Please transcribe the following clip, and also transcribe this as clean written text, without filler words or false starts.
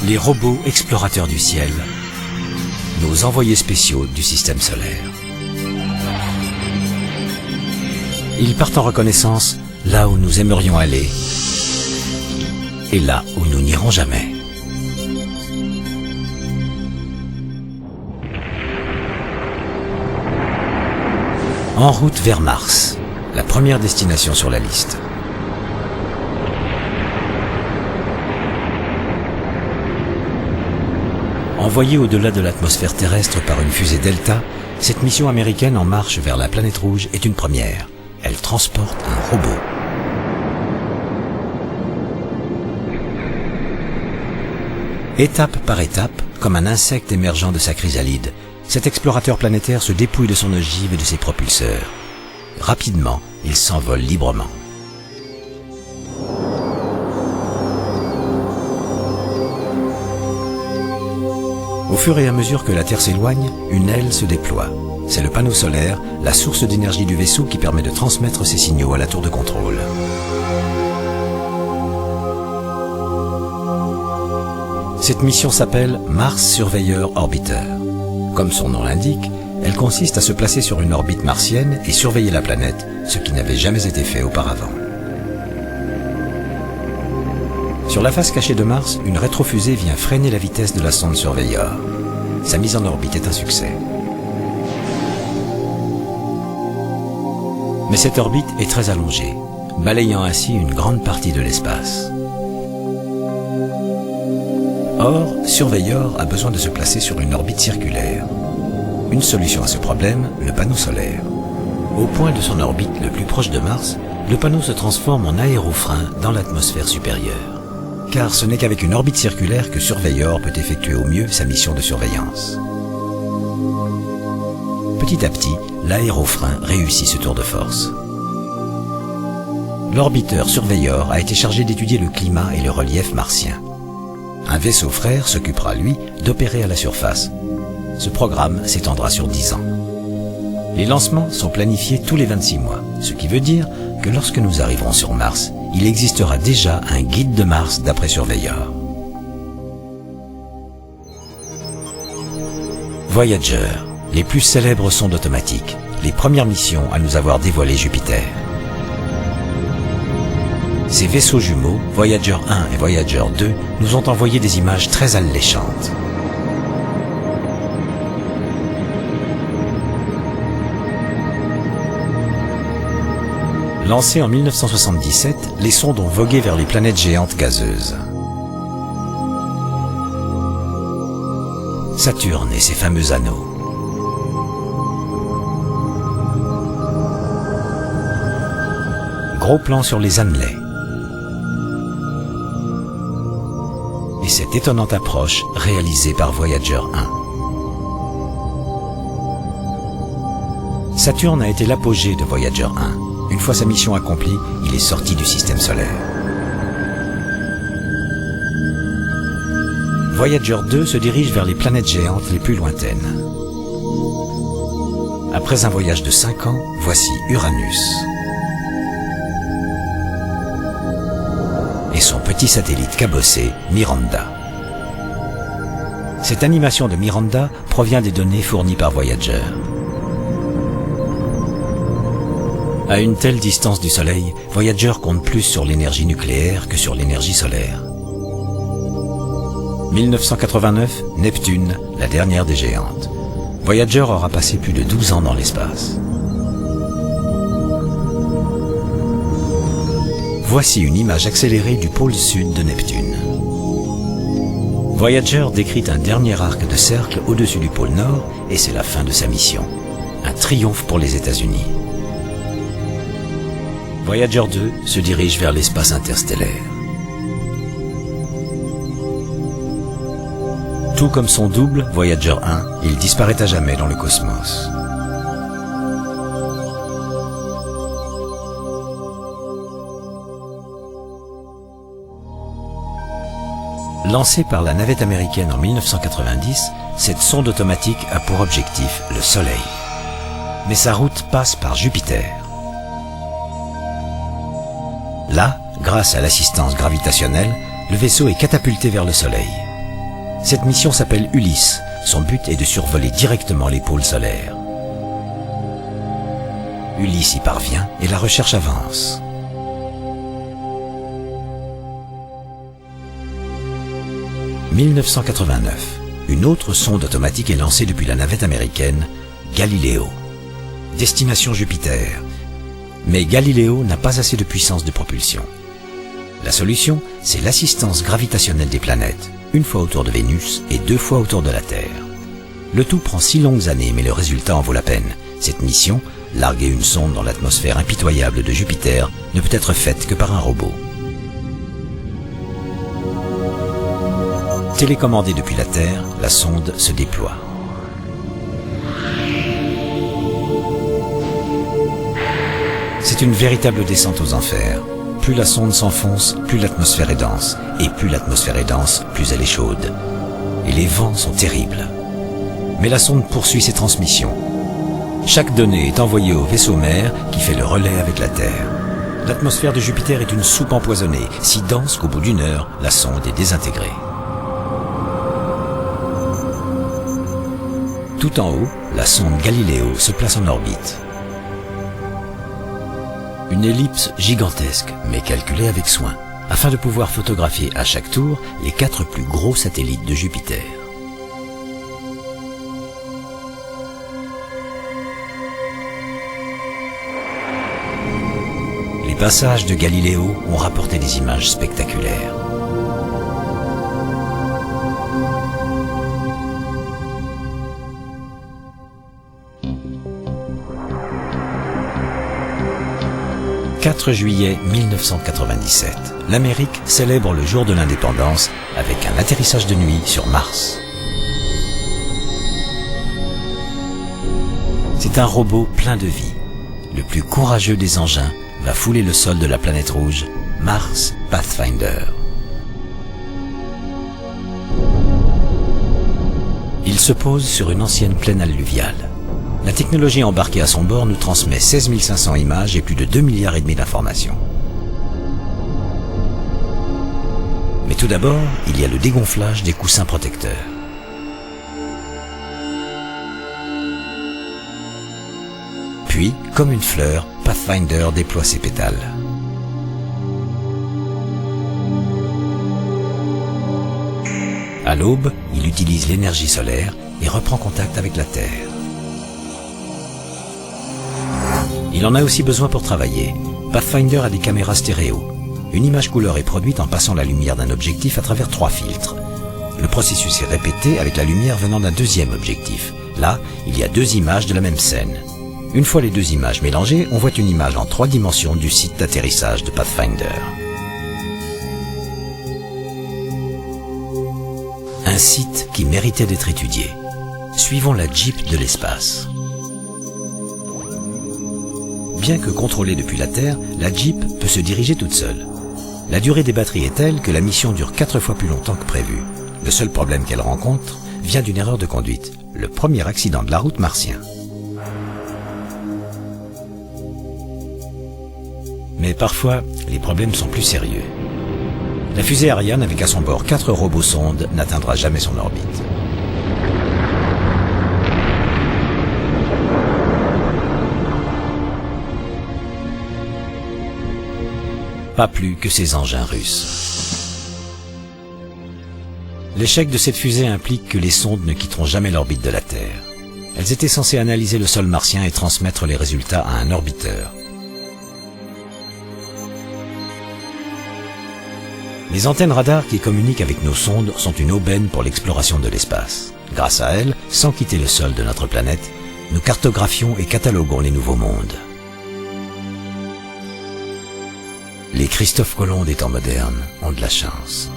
Les robots explorateurs du ciel, nos envoyés spéciaux du système solaire. Ils partent en reconnaissance là où nous aimerions aller et là où nous n'irons jamais. En route vers Mars, la première destination sur la liste. Envoyée au-delà de l'atmosphère terrestre par une fusée Delta, cette mission américaine en marche vers la planète rouge est une première. Elle transporte un robot. Étape par étape, comme un insecte émergeant de sa chrysalide, cet explorateur planétaire se dépouille de son ogive et de ses propulseurs. Rapidement, il s'envole librement. Au fur et à mesure que la Terre s'éloigne, une aile se déploie. C'est le panneau solaire, la source d'énergie du vaisseau qui permet de transmettre ses signaux à la tour de contrôle. Cette mission s'appelle Mars Surveyor Orbiter. Comme son nom l'indique, elle consiste à se placer sur une orbite martienne et surveiller la planète, ce qui n'avait jamais été fait auparavant. Sur la face cachée de Mars, une rétrofusée vient freiner la vitesse de la sonde Surveyor. Sa mise en orbite est un succès. Mais cette orbite est très allongée, balayant ainsi une grande partie de l'espace. Or, Surveyor a besoin de se placer sur une orbite circulaire. Une solution à ce problème, le panneau solaire. Au point de son orbite le plus proche de Mars, le panneau se transforme en aérofrein dans l'atmosphère supérieure. Car ce n'est qu'avec une orbite circulaire que Surveyor peut effectuer au mieux sa mission de surveillance. Petit à petit, l'aérofrein réussit ce tour de force. L'orbiteur Surveyor a été chargé d'étudier le climat et le relief martien. Un vaisseau frère s'occupera, lui, d'opérer à la surface. Ce programme s'étendra sur 10 ans. Les lancements sont planifiés tous les 26 mois, ce qui veut dire que lorsque nous arriverons sur Mars, il existera déjà un guide de Mars d'après Surveyor. Voyager, les plus célèbres sondes automatiques, les premières missions à nous avoir dévoilé Jupiter. Ces vaisseaux jumeaux, Voyager 1 et Voyager 2, nous ont envoyé des images très alléchantes. Lancées en 1977, les sondes ont vogué vers les planètes géantes gazeuses. Saturne et ses fameux anneaux. Gros plan sur les annelets. Et cette étonnante approche réalisée par Voyager 1. Saturne a été l'apogée de Voyager 1. Une fois sa mission accomplie, il est sorti du système solaire. Voyager 2 se dirige vers les planètes géantes les plus lointaines. Après un voyage de 5 ans, voici Uranus. Et son petit satellite cabossé, Miranda. Cette animation de Miranda provient des données fournies par Voyager. À une telle distance du Soleil, Voyager compte plus sur l'énergie nucléaire que sur l'énergie solaire. 1989, Neptune, la dernière des géantes. Voyager aura passé plus de 12 ans dans l'espace. Voici une image accélérée du pôle sud de Neptune. Voyager décrit un dernier arc de cercle au-dessus du pôle nord et c'est la fin de sa mission. Un triomphe pour les États-Unis. Voyager 2 se dirige vers l'espace interstellaire. Tout comme son double, Voyager 1, il disparaît à jamais dans le cosmos. Lancée par la navette américaine en 1990, cette sonde automatique a pour objectif le Soleil. Mais sa route passe par Jupiter. Là, grâce à l'assistance gravitationnelle, le vaisseau est catapulté vers le Soleil. Cette mission s'appelle Ulysse. Son but est de survoler directement les pôles solaires. Ulysse y parvient et la recherche avance. « 1989. Une autre sonde automatique est lancée depuis la navette américaine Galileo. Destination Jupiter. Mais Galileo n'a pas assez de puissance de propulsion. La solution, c'est l'assistance gravitationnelle des planètes, une fois autour de Vénus et 2 fois autour de la Terre. Le tout prend 6 longues années, mais le résultat en vaut la peine. Cette mission, larguer une sonde dans l'atmosphère impitoyable de Jupiter, ne peut être faite que par un robot. Télécommandée depuis la Terre, la sonde se déploie. C'est une véritable descente aux enfers. Plus la sonde s'enfonce, plus l'atmosphère est dense. Et plus l'atmosphère est dense, plus elle est chaude. Et les vents sont terribles. Mais la sonde poursuit ses transmissions. Chaque donnée est envoyée au vaisseau mère qui fait le relais avec la Terre. L'atmosphère de Jupiter est une soupe empoisonnée, si dense qu'au bout d'1 heure, la sonde est désintégrée. Tout en haut, la sonde Galileo se place en orbite. Une ellipse gigantesque, mais calculée avec soin, afin de pouvoir photographier à chaque tour les 4 plus gros satellites de Jupiter. Les passages de Galileo ont rapporté des images spectaculaires. « 4 juillet 1997, l'Amérique célèbre le jour de l'indépendance avec un atterrissage de nuit sur Mars. C'est un robot plein de vie. Le plus courageux des engins va fouler le sol de la planète rouge, Mars Pathfinder. Il se pose sur une ancienne plaine alluviale. La technologie embarquée à son bord nous transmet 16 500 images et plus de 2,5 milliards d'informations. Mais tout d'abord, il y a le dégonflage des coussins protecteurs. Puis, comme une fleur, Pathfinder déploie ses pétales. À l'aube, il utilise l'énergie solaire et reprend contact avec la Terre. Il en a aussi besoin pour travailler. Pathfinder a des caméras stéréo. Une image couleur est produite en passant la lumière d'un objectif à travers 3 filtres. Le processus est répété avec la lumière venant d'un deuxième objectif. Là, il y a 2 images de la même scène. Une fois les 2 images mélangées, on voit une image en 3 dimensions du site d'atterrissage de Pathfinder. Un site qui méritait d'être étudié. Suivons la Jeep de l'espace. Bien que contrôlée depuis la Terre, la Jeep peut se diriger toute seule. La durée des batteries est telle que la mission dure 4 fois plus longtemps que prévu. Le seul problème qu'elle rencontre vient d'une erreur de conduite, le premier accident de la route martien. Mais parfois, les problèmes sont plus sérieux. La fusée Ariane, avec à son bord 4 robots sondes, n'atteindra jamais son orbite. Pas plus que ces engins russes. L'échec de cette fusée implique que les sondes ne quitteront jamais l'orbite de la Terre. Elles étaient censées analyser le sol martien et transmettre les résultats à un orbiteur. Les antennes radar qui communiquent avec nos sondes sont une aubaine pour l'exploration de l'espace. Grâce à elles, sans quitter le sol de notre planète, nous cartographions et cataloguons les nouveaux mondes. Les Christophe Colomb des temps modernes ont de la chance.